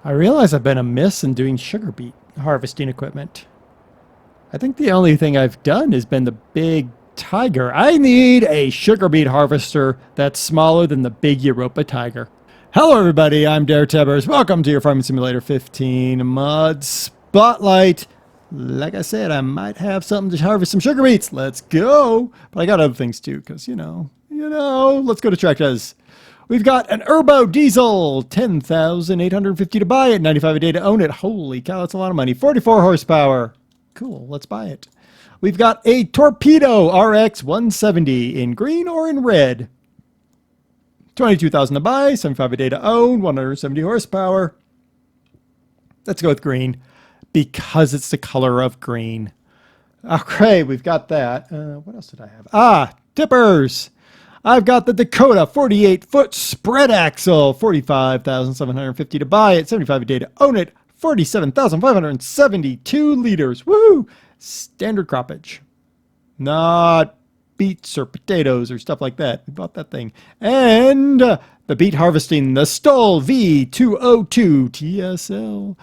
I realize I've been amiss in doing sugar beet harvesting equipment. I think the only thing I've done has been the big tiger. I need a sugar beet harvester that's smaller than the big Europa tiger. Hello everybody, I'm DerTebbers. Welcome to your Farming Simulator 15 Mod Spotlight. Like I said, I might have something to harvest some sugar beets. Let's go. But I got other things too, because you know, let's go to tractors. We've got an Herbo Diesel, 10,850 to buy it, 95 a day to own it. Holy cow, that's a lot of money. 44 horsepower. Cool, let's buy it. We've got a Torpedo RX 170 in green or in red. 22,000 to buy, 75 a day to own, 170 horsepower. Let's go with green because it's the color of green. Okay, we've got that. What else did I have? Tippers. I've got the Dakota 48-foot spread axle, 45,750 to buy it, 75 a day to own it, 47,572 liters. Woo! Standard croppage. Not beets or potatoes or stuff like that. We bought that thing. And the beet harvesting, the Stoll V202 TSL.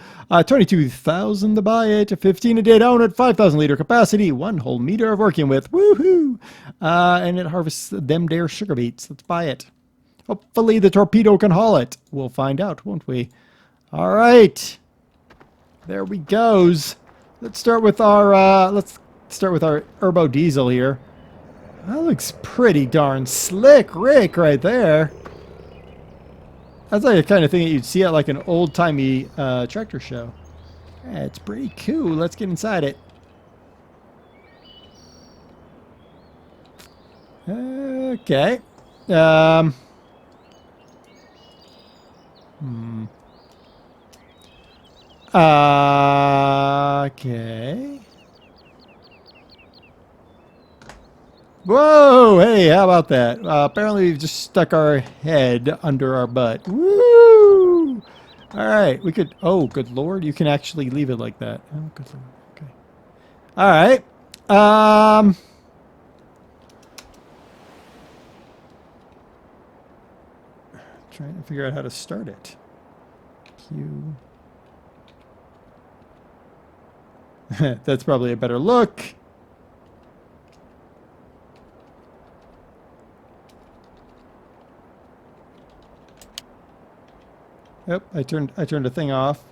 22,000 to buy it, 15 a day to own it, 5,000 liter capacity, 1 whole meter of working with. Woohoo! And it harvests them there sugar beets. Let's buy it. Hopefully the Torpedo can haul it. We'll find out, won't we? All right. There we goes. Let's start with our Herbo Diesel here. That looks pretty darn slick, Rick, right there. That's like the kind of thing that you'd see at like an old-timey tractor show. Yeah, it's pretty cool. Let's get inside it. Okay. Okay. Whoa! Hey, how about that? Apparently we've just stuck our head under our butt. Woo! Alright, we could... Oh, good lord, you can actually leave it like that. Oh, good lord. Okay. Alright. Trying to figure out how to start it. Q. That's probably a better look. Yep, I turned the thing off.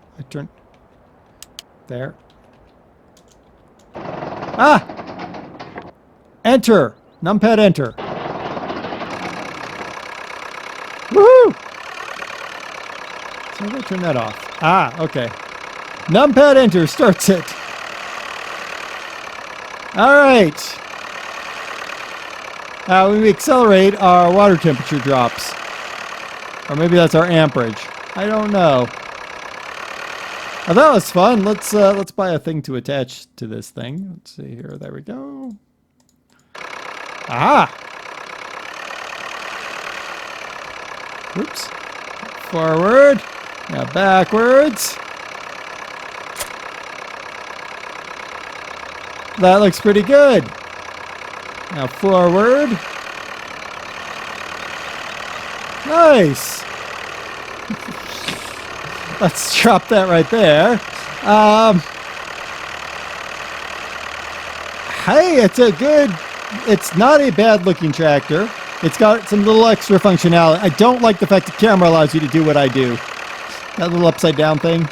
There. Enter. Numpad enter. Woohoo! So I'm gonna turn that off. Okay. Numpad enter starts it. All right. When we accelerate, our water temperature drops, or maybe that's our amperage. I don't know. Oh, that was fun. Let's buy a thing to attach to this thing. Let's see here. There we go. Oops. Forward. Now backwards. That looks pretty good. Now forward. Nice. Let's drop that right there. Hey, it's not a bad looking tractor. It's got some little extra functionality. I don't like the fact the camera allows you to do what I do. That little upside down thing.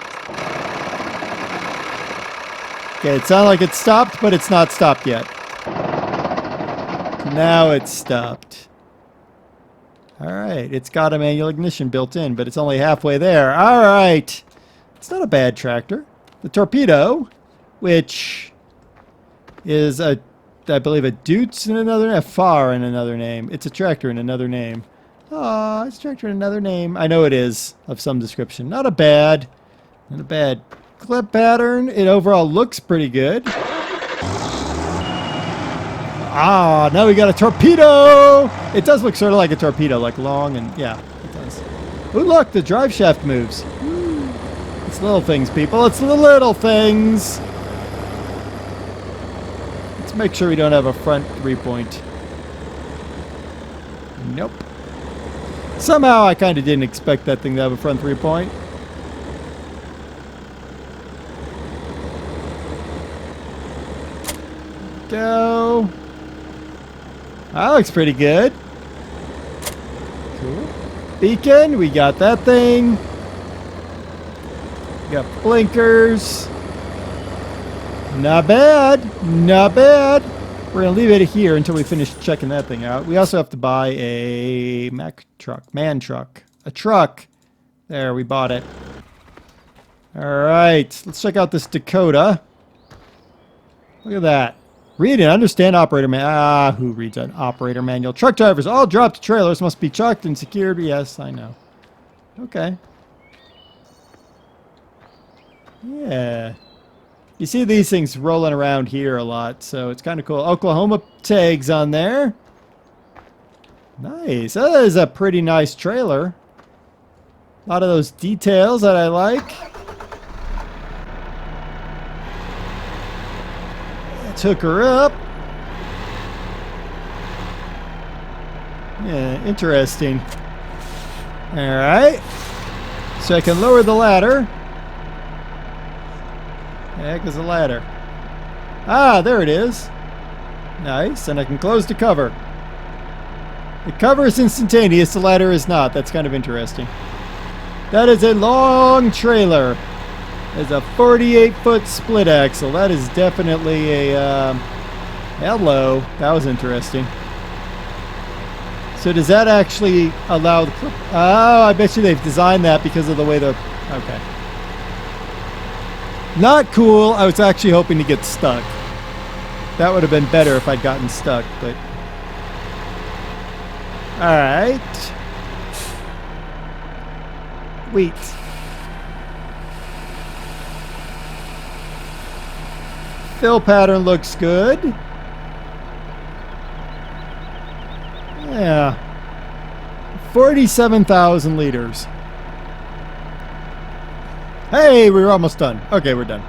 Okay, it sounded like it stopped, but it's not stopped yet. Now it's stopped. Alright, it's got a manual ignition built in, but it's only halfway there. Alright. It's not a bad tractor. The Torpedo, which is I believe a Dutes in another name, a Far in another name. It's a tractor in another name. It's a tractor in another name. I know it is, of some description. Not a bad clip pattern. It overall looks pretty good. Now we got a Torpedo! It does look sort of like a torpedo, like long and... yeah, it does. Ooh, look, the drive shaft moves. Ooh. It's little things, people. It's the little things! Let's make sure we don't have a front 3-point. Nope. Somehow I kind of didn't expect that thing to have a front 3-point. go. That looks pretty good. Cool. Beacon, we got that thing. We got blinkers. Not bad. Not bad. We're going to leave it here until we finish checking that thing out. We also have to buy a man truck. A truck. There, we bought it. All right, let's check out this Dakota. Look at that. Read and understand operator manual. Who reads an operator manual? Truck drivers all dropped trailers must be chucked and secured. Yes, I know. Okay. Yeah. You see these things rolling around here a lot, so it's kind of cool. Oklahoma tags on there. Nice. That is a pretty nice trailer. A lot of those details that I like. Let's hook her up. Yeah, interesting. Alright. So I can lower the ladder. Heck is a ladder. Ah, there it is. Nice, and I can close the cover. The cover is instantaneous, the ladder is not. That's kind of interesting. That is a long trailer. It's a 48-foot split axle. That is definitely a... hello. That was interesting. So does that actually allow the... Oh, I bet you they've designed that because of the way the... Okay. Not cool. I was actually hoping to get stuck. That would have been better if I'd gotten stuck, but... Alright. Wheat. Fill pattern looks good. Yeah. 47,000 liters. Hey, we were almost done. Okay, we're done.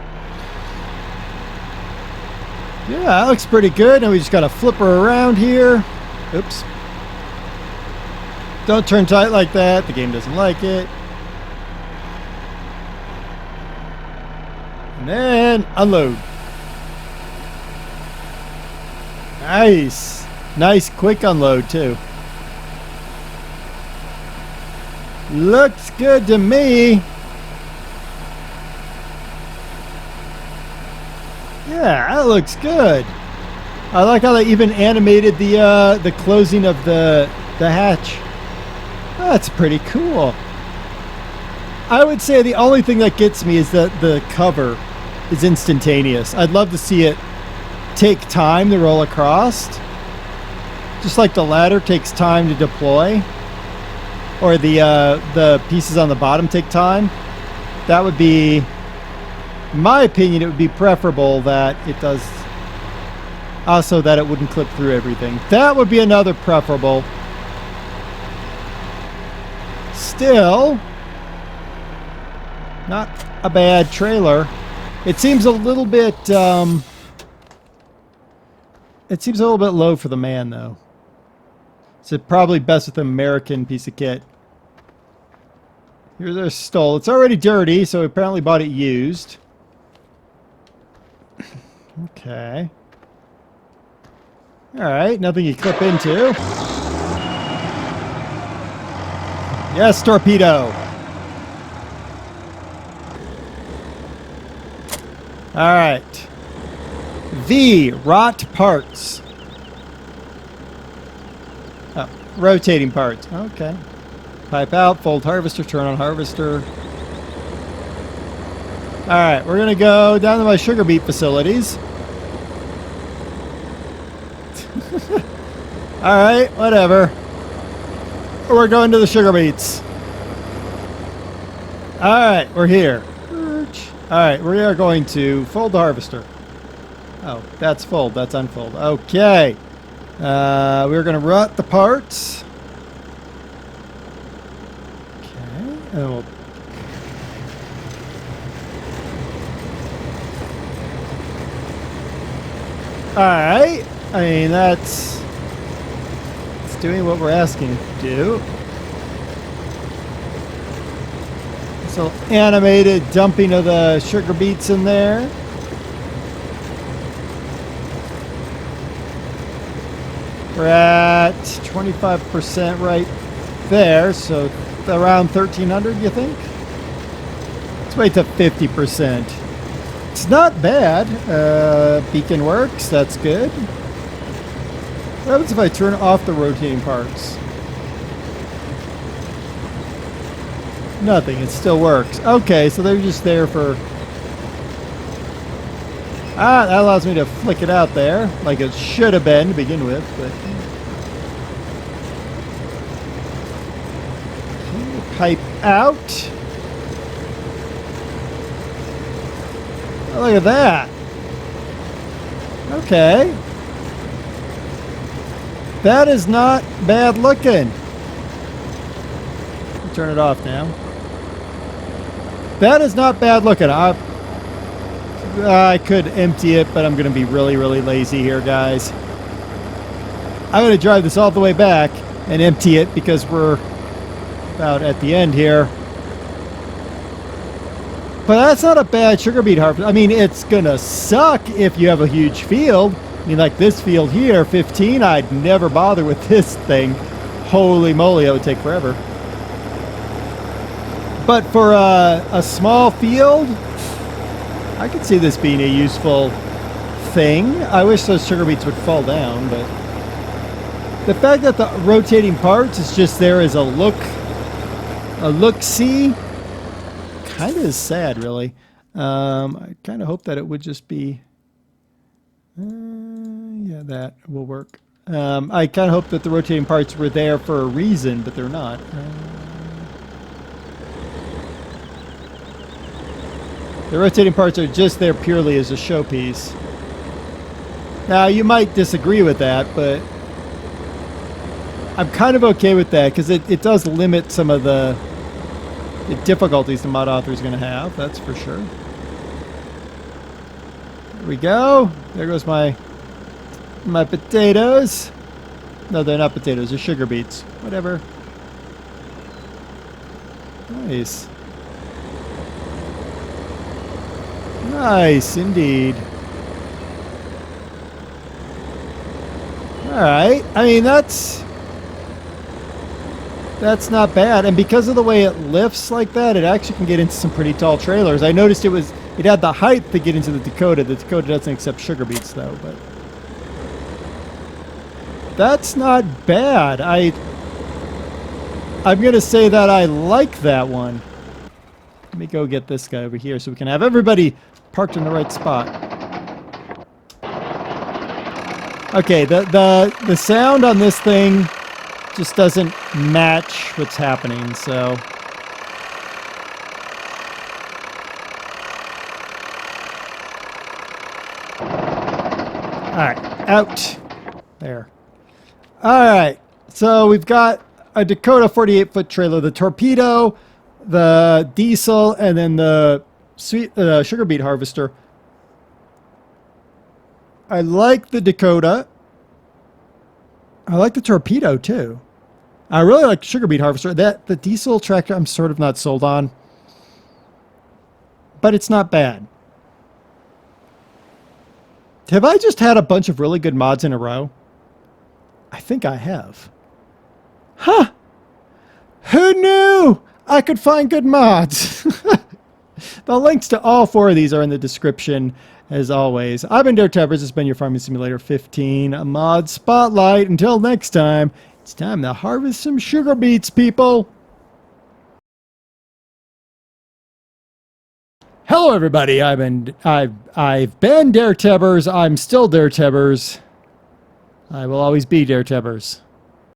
Yeah, that looks pretty good. And we just gotta flip her around here. Oops. Don't turn tight like that. The game doesn't like it. And then unload. Nice. Nice quick unload too. Looks good to me. Yeah, that looks good. I like how they even animated the closing of the hatch. That's pretty cool. I would say the only thing that gets me is that the cover is instantaneous. I'd love to see it take time to roll across. Just like the ladder takes time to deploy. Or the pieces on the bottom take time. That would be, in my opinion, it would be preferable that it does. Also that it wouldn't clip through everything. That would be another preferable. Still, not a bad trailer. It seems a little bit low for the man though. So probably best with an American piece of kit. Here's our stole. It's already dirty, so we apparently bought it used. Okay. Alright, nothing you clip into. Yes, Torpedo! Alright. V, rot parts. Oh, rotating parts. Okay. Pipe out, fold harvester, turn on harvester. Alright, we're going to go down to my sugar beet facilities. Alright, whatever. We're going to the sugar beets. Alright, we're here. Alright, we are going to fold the harvester. Oh, that's fold, that's unfold. Okay. We're going to rut the parts. Okay. And we'll Alright. I mean, that's doing what we're asking it to do. So animated dumping of the sugar beets in there. We're at 25% right there, so around 1,300, you think? Let's wait to 50%. It's not bad. Beacon works, that's good. What happens if I turn off the rotating parts? Nothing, it still works. Okay, so they're just there for... that allows me to flick it out there, like it should have been to begin with, but... Pipe out. Oh, look at that. Okay. That is not bad looking. Turn it off now. That is not bad looking. I could empty it, but I'm going to be really, really lazy here, guys. I'm going to drive this all the way back and empty it because we're about at the end here. But that's not a bad sugar beet harvest. I mean, it's going to suck if you have a huge field. I mean, like this field here, 15, I'd never bother with this thing. Holy moly, it would take forever. But for a small field, I could see this being a useful thing. I wish those sugar beets would fall down, but the fact that the rotating parts is just there as a look-see, kind of is sad, really. I kind of hope that it would just be, yeah, that will work. I kind of hope that the rotating parts were there for a reason, but they're not. The rotating parts are just there purely as a showpiece. Now, you might disagree with that, but I'm kind of okay with that because it does limit some of the difficulties the mod author is going to have, that's for sure. There we go. There goes my potatoes. No, they're not potatoes, they're sugar beets. Whatever. Nice. Nice, indeed. Alright, I mean, that's not bad. And because of the way it lifts like that, it actually can get into some pretty tall trailers. I noticed it had the height to get into the Dakota. The Dakota doesn't accept sugar beets, though, but... That's not bad. I'm going to say that I like that one. Let me go get this guy over here so we can have everybody parked in the right spot. Okay, the sound on this thing just doesn't match what's happening, so... Alright, out. There. Alright, so we've got a Dakota 48-foot trailer, the Torpedo, the Diesel, and then the sugar beet harvester. I like the Dakota. I like the Torpedo, too. I really like the sugar beet harvester. The Diesel tractor I'm sort of not sold on. But it's not bad. Have I just had a bunch of really good mods in a row? I think I have. Huh! Who knew I could find good mods? The links to all 4 of these are in the description, as always. I've been DerTebbers. This has been your Farming Simulator 15 Mod Spotlight. Until next time, it's time to harvest some sugar beets, people! Hello, everybody. I've been DerTebbers. I'm still DerTebbers. I will always be DerTebbers.